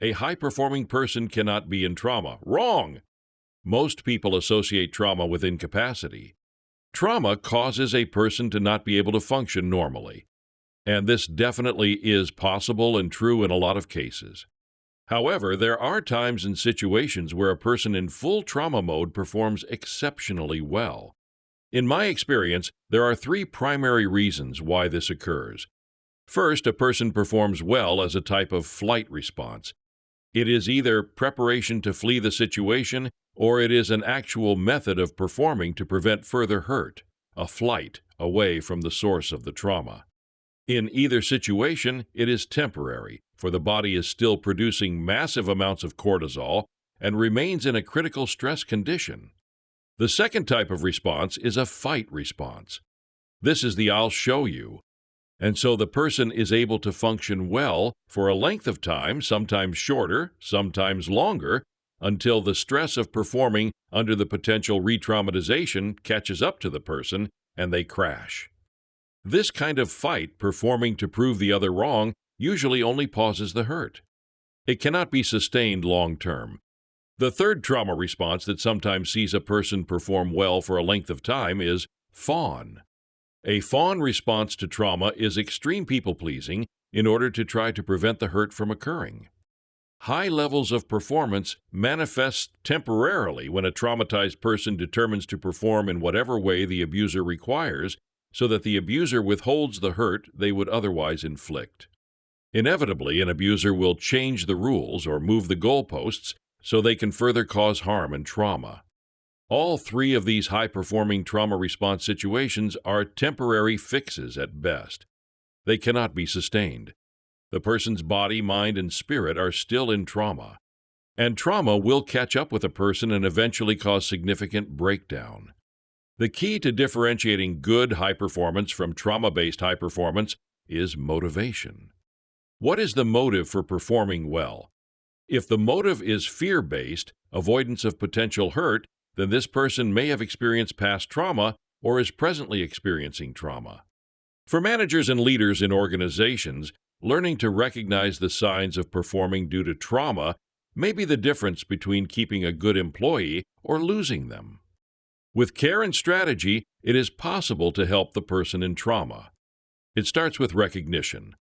A high-performing person cannot be in trauma. Wrong! Most people associate trauma with incapacity. Trauma causes a person to not be able to function normally. And this definitely is possible and true in a lot of cases. However, there are times and situations where a person in full trauma mode performs exceptionally well. In my experience, there are three primary reasons why this occurs. First, a person performs well as a type of flight response. It is either preparation to flee the situation or it is an actual method of performing to prevent further hurt, a flight away from the source of the trauma. In either situation, it is temporary, for the body is still producing massive amounts of cortisol and remains in a critical stress condition. The second type of response is a fight response. This is the "I'll show you." And so the person is able to function well for a length of time, sometimes shorter, sometimes longer, until the stress of performing under the potential re-traumatization catches up to the person and they crash. This kind of fight, performing to prove the other wrong, usually only pauses the hurt. It cannot be sustained long term. The third trauma response that sometimes sees a person perform well for a length of time is Fawn. A fawn response to trauma is extreme people-pleasing in order to try to prevent the hurt from occurring. High levels of performance manifest temporarily when a traumatized person determines to perform in whatever way the abuser requires so that the abuser withholds the hurt they would otherwise inflict. Inevitably, an abuser will change the rules or move the goalposts so they can further cause harm and trauma. All three of these high-performing trauma response situations are temporary fixes at best. They cannot be sustained. The person's body, mind, and spirit are still in trauma. And trauma will catch up with a person and eventually cause significant breakdown. The key to differentiating good high performance from trauma-based high performance is motivation. What is the motive for performing well? If the motive is fear-based, avoidance of potential hurt, then this person may have experienced past trauma or is presently experiencing trauma. For managers and leaders in organizations, learning to recognize the signs of performing due to trauma may be the difference between keeping a good employee or losing them. With care and strategy, it is possible to help the person in trauma. It starts with recognition.